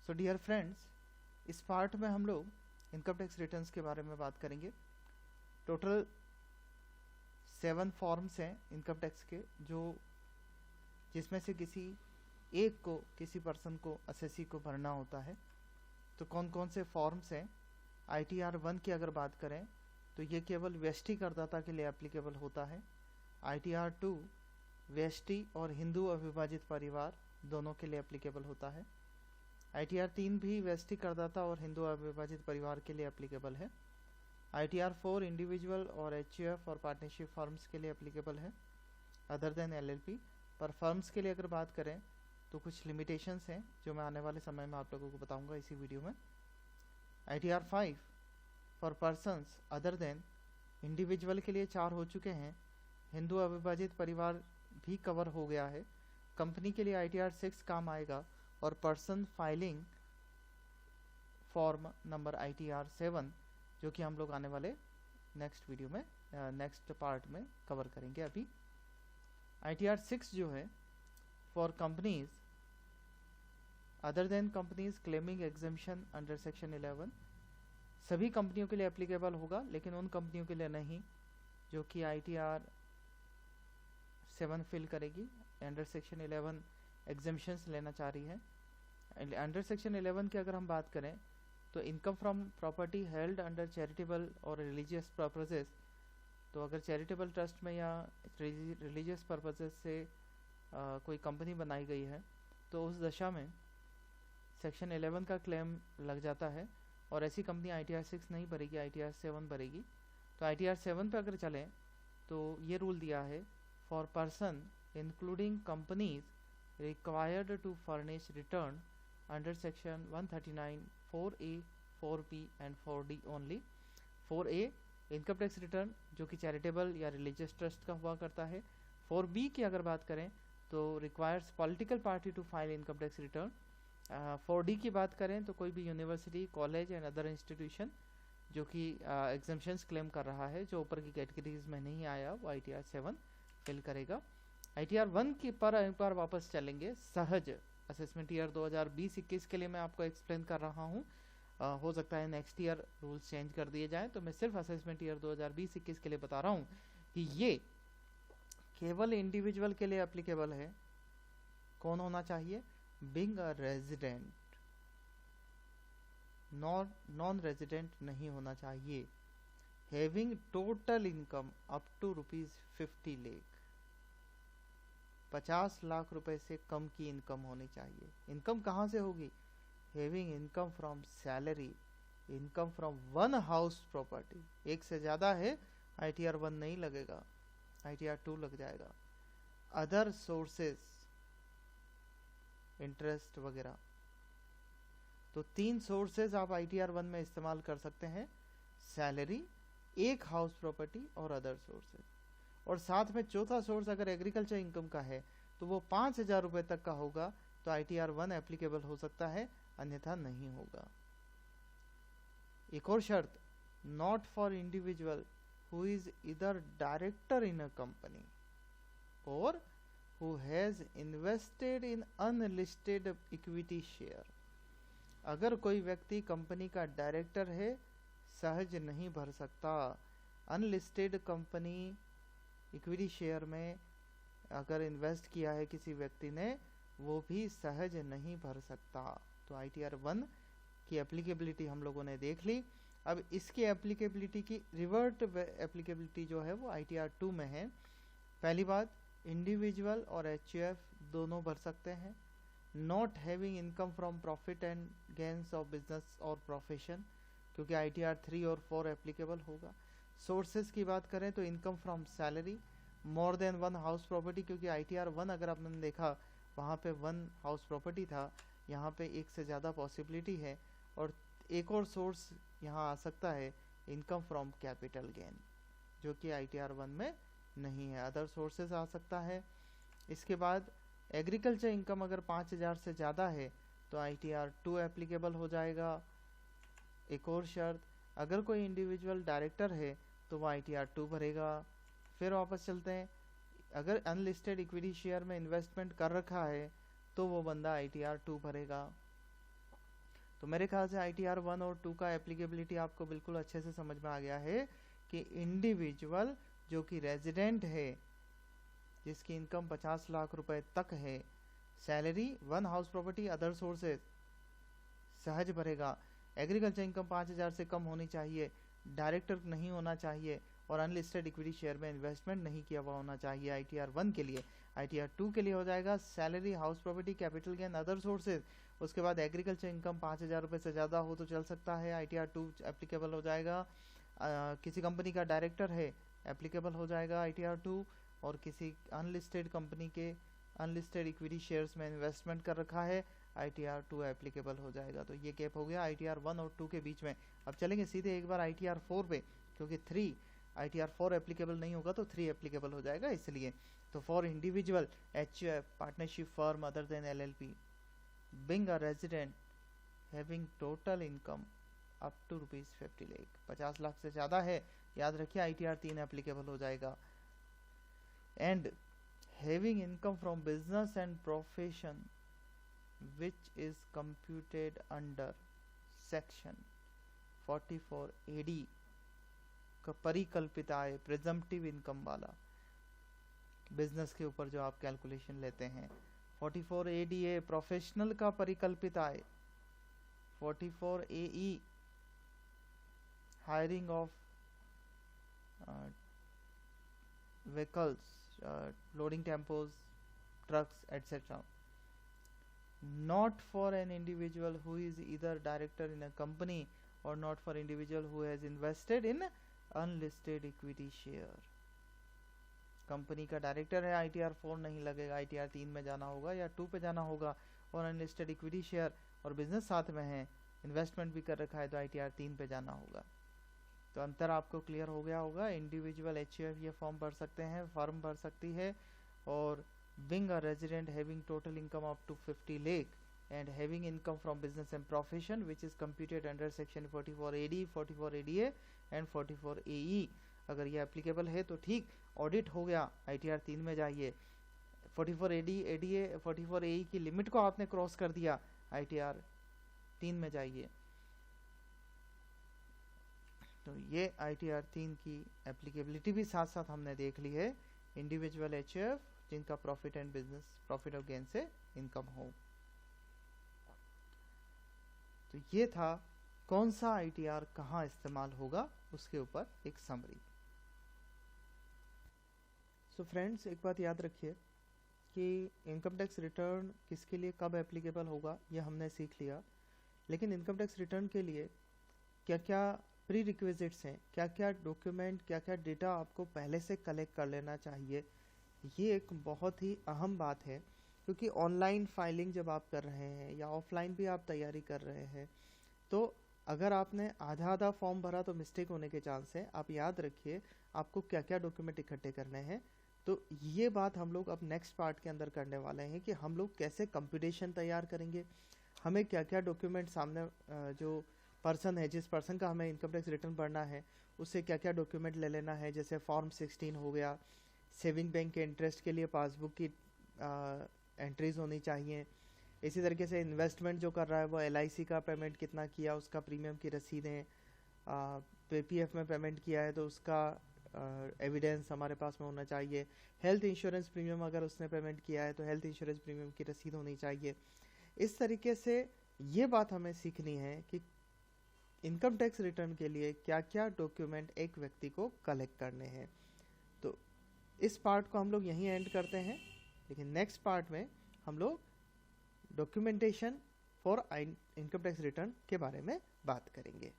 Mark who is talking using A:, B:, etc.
A: So dear friends, इस part में हम लोग इनकम टैक्स रिटर्न्स के बारे में बात करेंगे। टोटल 7 फॉर्म्स हैं इनकम टैक्स के, जो जिसमें से किसी एक को, किसी पर्सन को, असेसी को भरना होता है। तो कौन कौन से फॉर्म्स हैं? ITR 1 की अगर बात करें तो ये केवल व्यष्टि करदाता के लिए एप्लीकेबल होता है। ITR 2 व्यष्टि और हिंदू अविभाजित परिवार दोनों के लिए एप्लीकेबल होता है। ITR 3 भी व्यष्टि करदाता और हिंदू अविभाजित परिवार के लिए एप्लीकेबल है। ITR 4 इंडिविजुअल और HUF और पार्टनरशिप फर्म्स के लिए एप्लीकेबल है अदर देन LLP। पर फर्म्स के लिए अगर बात करें तो कुछ लिमिटेशंस हैं जो मैं आने वाले समय में आप लोगों को बताऊंगा इसी वीडियो में। ITR 5 for persons other than individual के लिए 4 हो चुके हैं। हिंदू अविभाजित परिवार भी कवर हो गया है। कंपनी के लिए ITR 6 काम आएगा और person filing form number ITR 7, जो कि हम लोग आने वाले नेक्स्ट वीडियो में, नेक्स्ट पार्ट में कवर करेंगे। अभी ITR 6 जो है for companies other than companies claiming exemption under section 11, सभी कंपनियों के लिए एप्लीकेबल होगा, लेकिन उन कंपनियों के लिए नहीं जो कि ITR 7 फिल करेगी, अंडर सेक्शन 11 एग्जेम्पशंस लेना चाह रही है। अंडर सेक्शन 11 की अगर हम बात करें तो income from property held under charitable और रिलीजियस पर्पसेस, तो अगर चैरिटेबल ट्रस्ट में या रिलीजियस पर्पसेस से कोई कंपनी बनाई गई है तो उस दशा में सेक्शन 11 का क्लेम लग जाता है और ऐसी कंपनी ITR 6 नहीं भरेगी, ITR 7 भरेगी। तो ITR 7 पे अगर चलें तो ये रूल दिया है, for person including companies required to furnish return under section 139 4A 4B and 4D only। 4A income tax return जो कि चैरिटेबल या रिलीजियस ट्रस्ट का हुआ करता है। 4B की अगर बात करें तो requires political party to file income tax return. 4D की बात करें तो कोई भी university, college and other institution जो कि एग्जेम्पशंस क्लेम कर रहा है, जो ऊपर की कैटेगरीज में नहीं आया, वो ITR 7 फिल करेगा। ITR 1 की पर एक बार वापस चलेंगे। सहज असेसमेंट ईयर 2020-21 के लिए मैं आपको एक्सप्लेन कर रहा हूँ। हो सकता है नेक्स्ट ईयर रूल्स चेंज कर दिए जाएं, तो मैं सिर्फ असेसमेंट ईयर 2020-21 के लिए बता रहा हूँ कि ये केवल इंडिविजुअल के लिए एप्लीकेबल है। कौन होना चाहिए? Being a resident, non resident नहीं होना चाहिए। Having total income up to ₹50 lakh, 50 lakh रुपए से कम की इनकम होनी चाहिए। इनकम कहाँ से होगी? Having income from salary, income from one house property. एक से ज्यादा है, ITR 1 नहीं लगेगा, ITR 2 लग जाएगा। अदर सोर्सेस, इंटरेस्ट वगैरह, तो 3 सोर्सेज आप ITR 1 में इस्तेमाल कर सकते हैं, सैलरी, एक हाउस प्रॉपर्टी और अदर सोर्सेज। और साथ में चौथा सोर्स अगर एग्रीकल्चर इनकम का है तो वो 5,000 रुपए तक का होगा, तो ITR 1 एप्लीकेबल हो सकता है, अन्यथा नहीं होगा। एक और शर्त, not for individual who is इधर डायरेक्टर इन अ कंपनी और who has invested in unlisted equity share. अगर कोई व्यक्ति कंपनी का डायरेक्टर है, सहज नहीं भर सकता। अनलिस्टेड कंपनी इक्विटी शेयर में अगर इन्वेस्ट किया है किसी व्यक्ति ने, वो भी सहज नहीं भर सकता। तो ITR 1 की एप्लीकेबिलिटी हम लोगों ने देख ली। अब इसकी एप्लीकेबिलिटी की रिवर्ट एप्लीकेबिलिटी जो है वो ITR 2 में है। पहली बात, इंडिविजुअल और HUF दोनों भर सकते हैं। Not having income from profit and gains of business और प्रोफेशन, क्योंकि ITR 3 और 4 एप्लीकेबल होगा। सोर्सेज की बात करें तो income from salary, more than one house property, क्योंकि ITR 1 अगर आपने देखा वहाँ पे 1 हाउस प्रॉपर्टी था, यहाँ पे एक से ज़्यादा पॉसिबिलिटी है। और एक और सोर्स यहाँ आ सकता है, इनकम फ्रॉम कैपिटल गेन, जो कि ITR 1 में नहीं है, अदर सोर्सेज आ सकता है। इसके बाद एग्रीकल्चर इनकम अगर 5,000 से ज़्यादा है तो ITR 2 एप्लीकेबल हो जाएगा। एक और शर्त, अगर कोई इंडिविजुअल डायरेक्टर है तो वो ITR 2 भरेगा। फिर वापस चलते हैं, अगर अनलिस्टेड इक्विटी शेयर में इन्वेस्टमेंट कर रखा है तो वो बंदा ITR 2 भरेगा। तो मेरे ख्याल से ITR 1 और 2 का एप्लीकेबिलिटी आपको बिल्कुल अच्छे से समझ में आ गया है कि इंडिविजुअल जो कि रेजिडेंट है, जिसकी इनकम 50 लाख रुपए तक है, salary, 1 house property, other sources सहज भरेगा, एग्रीकल्चर इनकम 5000 से कम होनी चाहिए, डायरेक्टर नहीं होना चाहिए और अनलिस्टेड इक्विटी शेयर में इन्वेस्टमेंट नहीं किया हुआ होना चाहिए ITR 1 के लिए। ITR 2 के लिए हो जाएगा salary, house property, capital gain, other sources, उसके बाद एग्रीकल्चर इनकम 5000 रुपये से ज़्यादा हो तो चल सकता है, ITR 2 एप्लीकेबल हो जाएगा। किसी कंपनी का डायरेक्टर है, एप्लीकेबल हो जाएगा ITR 2, और किसी अनलिस्टेड कंपनी के अनलिस्टेड इक्विटी शेयर्स में इन्वेस्टमेंट कर रखा है, ITR 2 एप्लीकेबल हो जाएगा। तो ये गैप हो गया ITR 1 और 2 के बीच में। अब चलेंगे सीधे एक बार ITR 4 पे, क्योंकि 3 ITR 4 एप्लीकेबल नहीं होगा तो 3 एप्लीकेबल हो जाएगा इसलिए। तो for individual HUF partnership firm other than LLP being a resident having total income up to ₹50 lakh, 50 lakh से ज़्यादा है, याद रखिए ITR 3 एप्लीकेबल हो जाएगा। And having income from business and profession which is computed under section 44 AD का परिकल्पित आय, presumptive income वाला, बिजनेस के ऊपर जो आप कैलकुलेशन लेते हैं। 44 ADA प्रोफेशनल का परिकल्पित आय, 44 AE hiring of vehicles, loading tempos, trucks etcetera, not for an individual who is either director in a company or not for individual who has invested in unlisted equity share। Company का director है, ITR 4 नहीं लगेगा, ITR 3 में जाना होगा या 2 पे जाना होगा, और अनलिस्टेड इक्विटी शेयर और बिजनेस साथ में है, इन्वेस्टमेंट भी कर रखा है तो ITR 3 पे जाना होगा। तो अंतर आपको क्लियर हो गया होगा। इंडिविजुअल HUF ये फॉर्म भर सकते हैं, फर्म भर सकती है, और being a resident having total income up to 50 lakh and having income from business and profession which is computed under section 44 AD, 44 ADA and 44 AE, अगर ये एप्लीकेबल है तो ठीक, ऑडिट हो गया, ITR 3 में जाइए। 44 AD, ADA, 44 AE की लिमिट को आपने क्रॉस कर दिया, ITR 3 में जाइए। तो ये ITR 3 की एप्लीकेबिलिटी भी साथ साथ हमने देख ली है। इंडिविजुअल HUF जिनका प्रॉफिट एंड बिजनेस, प्रॉफिट और गेन से इनकम हो। तो ये था कौन सा ITR कहाँ इस्तेमाल होगा, उसके ऊपर एक समरी। सो फ्रेंड्स, एक बात याद रखिए कि इनकम टैक्स रिटर्न किसके लिए कब एप्लीकेबल होगा ये हमने सीख लिया, लेकिन इनकम टैक्स रिटर्न के लिए क्या क्या प्री रिक्विजिट्स हैं, क्या क्या डॉक्यूमेंट, क्या क्या डेटा आपको पहले से कलेक्ट कर लेना चाहिए, ये एक बहुत ही अहम बात है। क्योंकि ऑनलाइन फाइलिंग जब आप कर रहे हैं या ऑफलाइन भी आप तैयारी कर रहे हैं, तो अगर आपने आधा आधा फॉर्म भरा तो मिस्टेक होने के चांस है। आप याद रखिए आपको क्या क्या डॉक्यूमेंट इकट्ठे करने हैं। तो ये बात हम लोग अब नेक्स्ट पार्ट के अंदर करने वाले हैं कि हम लोग कैसे कंप्यूटेशन तैयार करेंगे, हमें क्या क्या डॉक्यूमेंट सामने जो पर्सन है, जिस पर्सन का हमें इनकम टैक्स रिटर्न भरना है, उससे क्या क्या डॉक्यूमेंट ले लेना है। जैसे फॉर्म 16 हो गया, सेविंग बैंक के इंटरेस्ट के लिए पासबुक की एंट्रीज होनी चाहिए। इसी तरीके से इन्वेस्टमेंट जो कर रहा है वो LIC का पेमेंट कितना किया, उसका प्रीमियम की रसीदें, PPF में पेमेंट किया है तो उसका एविडेंस हमारे पास में होना चाहिए। हेल्थ इंश्योरेंस प्रीमियम अगर उसने पेमेंट किया है तो हेल्थ इंश्योरेंस प्रीमियम की रसीद होनी चाहिए। इस तरीके से ये बात हमें सीखनी है कि इनकम टैक्स रिटर्न के लिए क्या क्या डॉक्यूमेंट एक व्यक्ति को कलेक्ट करने हैं। तो इस पार्ट को हम लोग यहीं एंड करते हैं, लेकिन नेक्स्ट पार्ट में हम लोग documentation for income tax return के बारे में बात करेंगे।